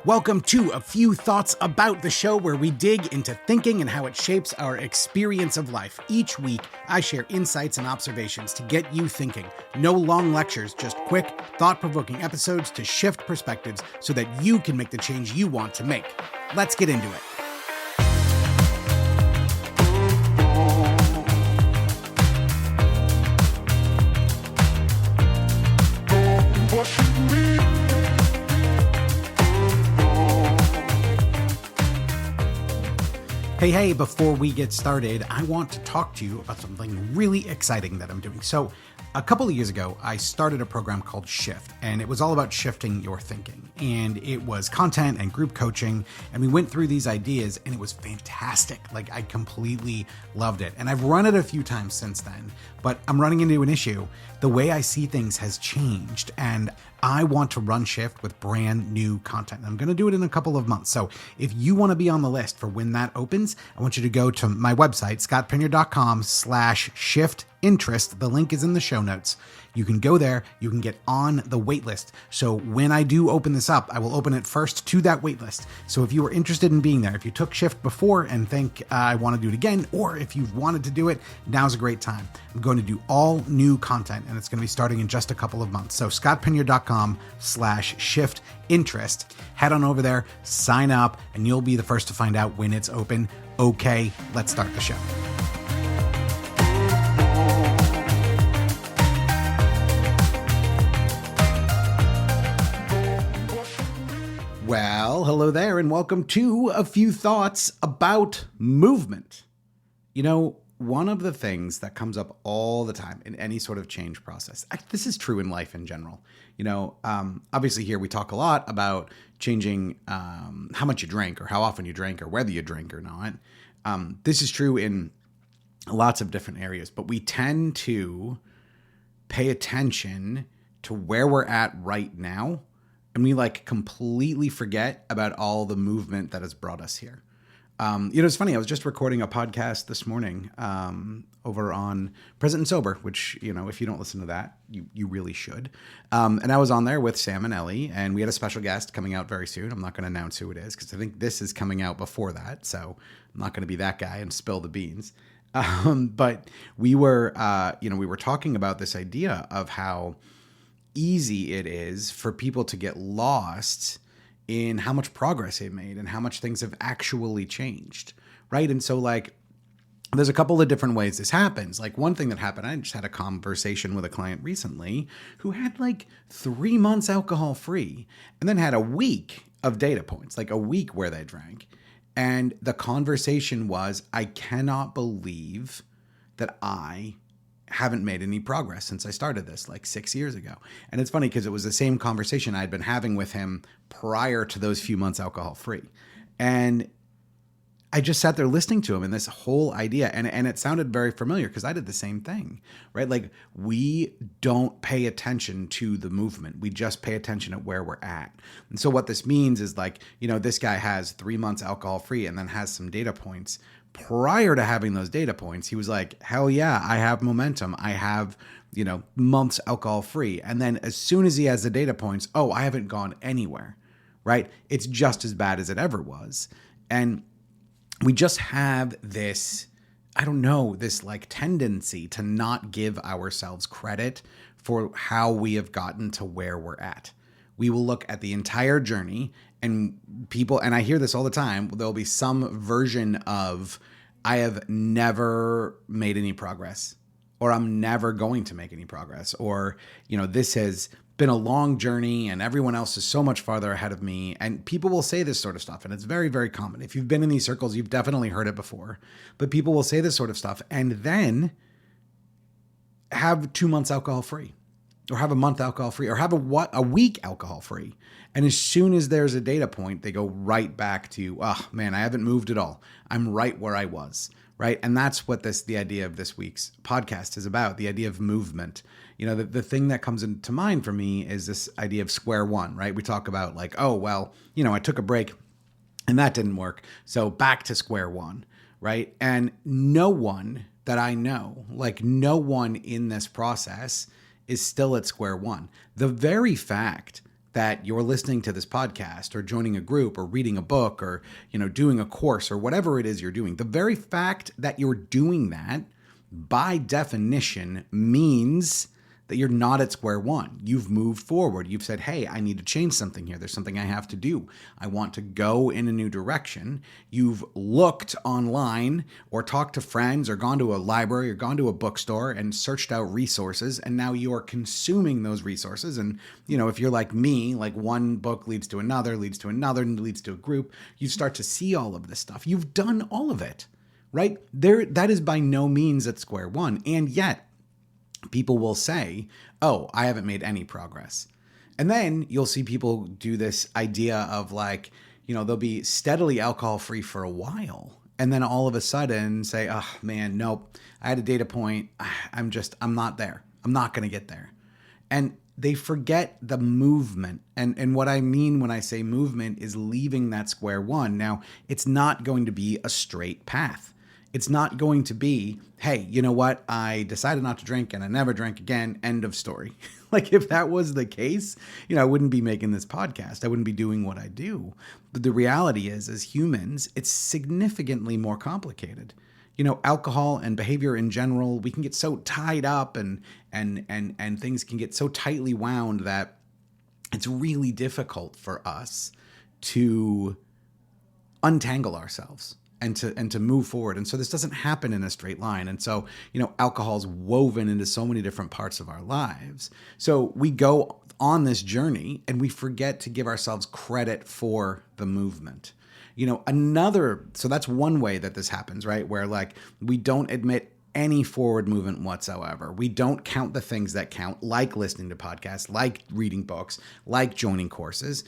Welcome to A Few Thoughts About, the show where we dig into thinking and how it shapes our experience of life. Each week, I share insights and observations to get you thinking. No long lectures, just quick, thought-provoking episodes to shift perspectives so that you can make the change you want to make. Let's get into it. Hey, before we get started, I want to talk to you about something really exciting that I'm doing. So a couple of years ago, I started a program called Shift, and it was all about shifting your thinking. And it was content and group coaching, and we went through these ideas, and it was fantastic. Like, I completely loved it. And I've run it a few times since then, but I'm running into an issue. The way I see things has changed, and I want to run Shift with brand new content. I'm going to do it in a couple of months. So if you want to be on the list for when that opens, I want you to go to my website, scottpinier.com/shiftinterest. The link is in the show notes. You can go there. You can get on the wait list. So when I do open this up, I will open it first to that wait list. So if you are interested in being there, if you took Shift before and think I want to do it again, or if you've wanted to do it, now's a great time. I'm going to do all new content, and it's going to be starting in just a couple of months. So scottpinier.com/shiftinterest. Head on over there, sign up, and you'll be the first to find out when it's open. Okay, let's start the show. Well, hello there, and welcome to A Few Thoughts About Movement. You know, one of the things that comes up all the time in any sort of change process, this is true in life in general. You know, obviously here we talk a lot about changing how much you drink or how often you drink or whether you drink or not. This is true in lots of different areas, but we tend to pay attention to where we're at right now, and we completely forget about all the movement that has brought us here. It's funny. I was just recording a podcast this morning over on Present and Sober, which, if you don't listen to that, you really should. And I was on there with Sam and Ellie, and we had a special guest coming out very soon. I'm not going to announce who it is because I think this is coming out before that. So I'm not going to be that guy and spill the beans. But we were talking about this idea of how easy it is for people to get lost in how much progress they've made and how much things have actually changed, right? And so there's a couple of different ways this happens. One thing that happened, I just had a conversation with a client recently who had 3 months alcohol free and then had a week of data points, a week where they drank. And the conversation was, I cannot believe that I haven't made any progress since I started this 6 years ago. And it's funny because it was the same conversation I'd been having with him prior to those few months alcohol free. And I just sat there listening to him and this whole idea, and it sounded very familiar because I did the same thing, right? We don't pay attention to the movement. We just pay attention at where we're at. And so what this means is this guy has 3 months alcohol free and then has some data points. Prior to having those data points, he was like, hell yeah, I have momentum. I have, months alcohol free. And then as soon as he has the data points, I haven't gone anywhere, right? It's just as bad as it ever was. And we just have this, this tendency to not give ourselves credit for how we have gotten to where we're at. We will look at the entire journey, and people, and I hear this all the time, there'll be some version of, I have never made any progress, or I'm never going to make any progress, or, this has been a long journey and everyone else is so much farther ahead of me. And people will say this sort of stuff, and it's very, very common. If you've been in these circles, you've definitely heard it before, but people will say this sort of stuff and then have 2 months alcohol free, or have a month alcohol free, or have a week alcohol free. And as soon as there's a data point, they go right back to, oh man, I haven't moved at all. I'm right where I was, right? And that's what the idea of this week's podcast is about, the idea of movement. The thing that comes into mind for me is this idea of square one, right? We talk about I took a break and that didn't work. So back to square one, right? And no one that I know, no one in this process is still at square one. The very fact that you're listening to this podcast or joining a group or reading a book or, doing a course or whatever it is you're doing, the very fact that you're doing that by definition means that you're not at square one. You've moved forward. You've said, hey, I need to change something here. There's something I have to do. I want to go in a new direction. You've looked online or talked to friends or gone to a library or gone to a bookstore and searched out resources. And now you're consuming those resources. And, if you're like me, like one book leads to another, and leads to a group, you start to see all of this stuff. You've done all of it, right? That is by no means at square one. And yet, people will say, oh, I haven't made any progress. And then you'll see people do this idea of like, they'll be steadily alcohol free for a while. And then all of a sudden say, oh man, nope, I had a data point. I'm not there. I'm not going to get there. And they forget the movement. And what I mean when I say movement is leaving that square one. Now, it's not going to be a straight path. It's not going to be, hey, you know what? I decided not to drink and I never drank again. End of story. Like if that was the case, I wouldn't be making this podcast. I wouldn't be doing what I do. But the reality is, as humans, it's significantly more complicated. Alcohol and behavior in general, we can get so tied up and things can get so tightly wound that it's really difficult for us to untangle ourselves and to move forward. And so this doesn't happen in a straight line. And so, alcohol's woven into so many different parts of our lives. So we go on this journey and we forget to give ourselves credit for the movement. So that's one way that this happens, right? Where like we don't admit any forward movement whatsoever. We don't count the things that count, like listening to podcasts, like reading books, like joining courses.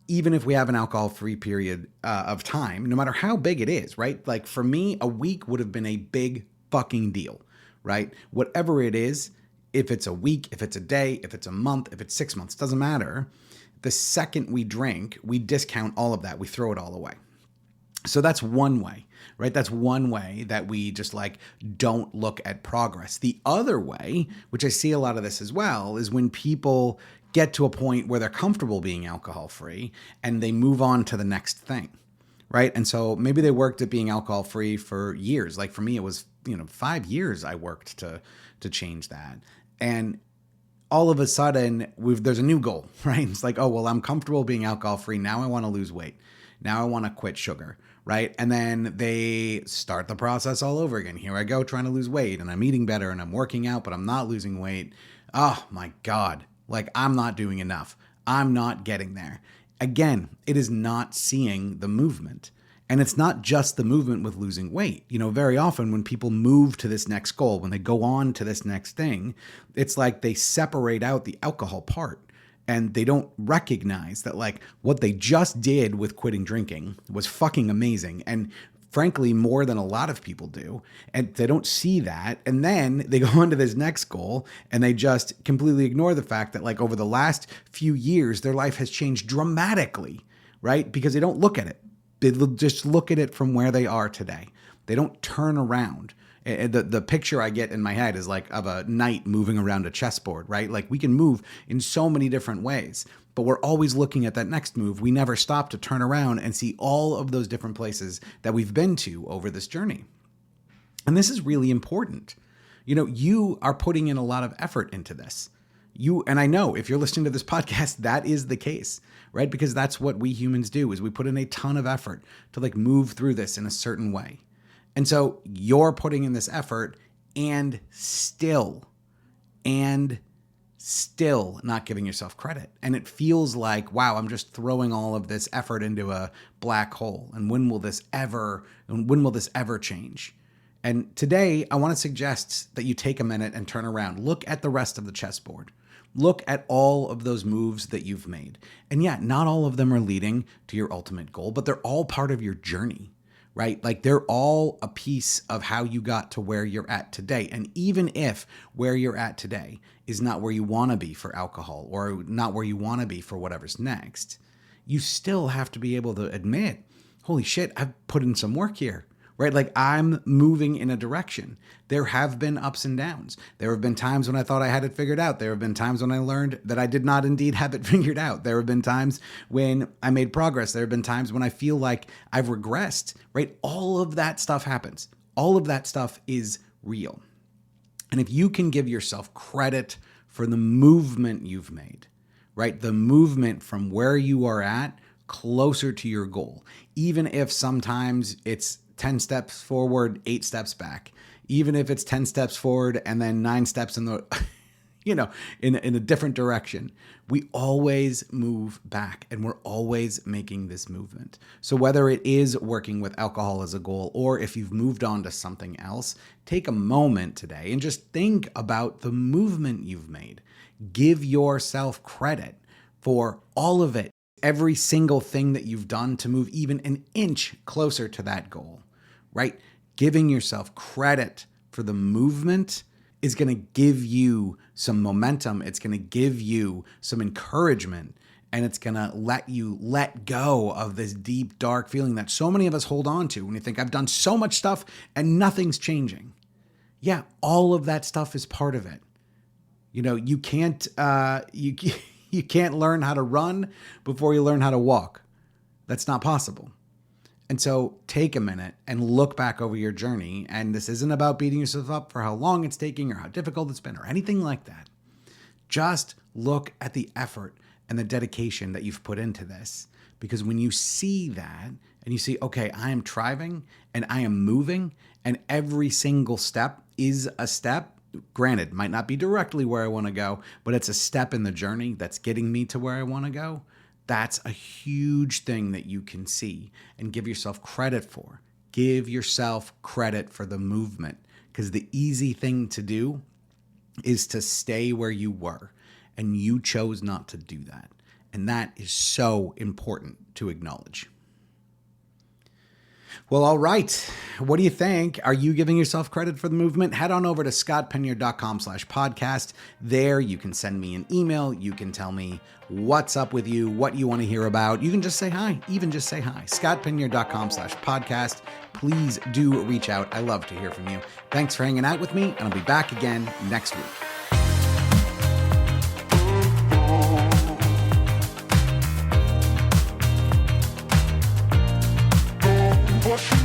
Even if we have an alcohol-free period of time, no matter how big it is, right? Like for me, a week would have been a big fucking deal, right? Whatever it is, if it's a week, if it's a day, if it's a month, if it's 6 months, doesn't matter. The second we drink, we discount all of that. We throw it all away. So that's one way, right? That's one way that we just like don't look at progress. The other way, which I see a lot of this as well, is when people get to a point where they're comfortable being alcohol free and they move on to the next thing, right? And so maybe they worked at being alcohol free for years. Like for me, it was 5 years I worked to change that, and all of a sudden there's a new goal, right? It's like, oh well, I'm comfortable being alcohol free. Now I want to lose weight. Now I want to quit sugar, right? And then they start the process all over again. Here I go trying to lose weight, and I'm eating better and I'm working out, but I'm not losing weight. Oh my God. Like I'm not doing enough. I'm not getting there. Again, it is not seeing the movement. And it's not just the movement with losing weight. Very often when people move to this next goal, when they go on to this next thing, it's like they separate out the alcohol part and they don't recognize that like what they just did with quitting drinking was fucking amazing. And frankly, more than a lot of people do. And they don't see that. And then they go on to this next goal and they just completely ignore the fact that like over the last few years, their life has changed dramatically, right? Because they don't look at it. They just look at it from where they are today. They don't turn around. The picture I get in my head is like of a knight moving around a chessboard, right? Like we can move in so many different ways, but we're always looking at that next move. We never stop to turn around and see all of those different places that we've been to over this journey. And this is really important. You are putting in a lot of effort into this. And I know if you're listening to this podcast, that is the case, right? Because that's what we humans do is we put in a ton of effort to like move through this in a certain way. And so you're putting in this effort and still not giving yourself credit. And it feels like, wow, I'm just throwing all of this effort into a black hole. And when will this ever change? And today I want to suggest that you take a minute and turn around. Look at the rest of the chessboard. Look at all of those moves that you've made. And yeah, not all of them are leading to your ultimate goal, but they're all part of your journey. Right? Like they're all a piece of how you got to where you're at today. And even if where you're at today is not where you want to be for alcohol or not where you want to be for whatever's next, you still have to be able to admit, holy shit, I've put in some work here. right? Like I'm moving in a direction. There have been ups and downs. There have been times when I thought I had it figured out. There have been times when I learned that I did not indeed have it figured out. There have been times when I made progress. There have been times when I feel like I've regressed, right? All of that stuff happens. All of that stuff is real. And if you can give yourself credit for the movement you've made, right? The movement from where you are at closer to your goal, even if sometimes it's 10 steps forward, 8 steps back, even if it's 10 steps forward and then 9 steps in the, in a different direction, we always move back and we're always making this movement. So whether it is working with alcohol as a goal, or if you've moved on to something else, take a moment today and just think about the movement you've made. Give yourself credit for all of it. Every single thing that you've done to move even an inch closer to that goal, right? Giving yourself credit for the movement is going to give you some momentum. It's going to give you some encouragement, and it's going to let you let go of this deep, dark feeling that so many of us hold on to when you think, I've done so much stuff and nothing's changing. Yeah, all of that stuff is part of it. You can't, you can't learn how to run before you learn how to walk. That's not possible. And so take a minute and look back over your journey. And this isn't about beating yourself up for how long it's taking or how difficult it's been or anything like that. Just look at the effort and the dedication that you've put into this. Because when you see that and you see, okay, I am thriving and I am moving and every single step is a step. Granted, might not be directly where I want to go, but it's a step in the journey that's getting me to where I want to go. That's a huge thing that you can see and give yourself credit for. Give yourself credit for the movement, because the easy thing to do is to stay where you were, and you chose not to do that. And that is so important to acknowledge. Well, all right. What do you think? Are you giving yourself credit for the movement? Head on over to scottpenier.com/podcast. There you can send me an email. You can tell me what's up with you, what you want to hear about. You can just say hi, even just say hi. scottpenier.com/podcast. Please do reach out. I love to hear from you. Thanks for hanging out with me, and I'll be back again next week. What?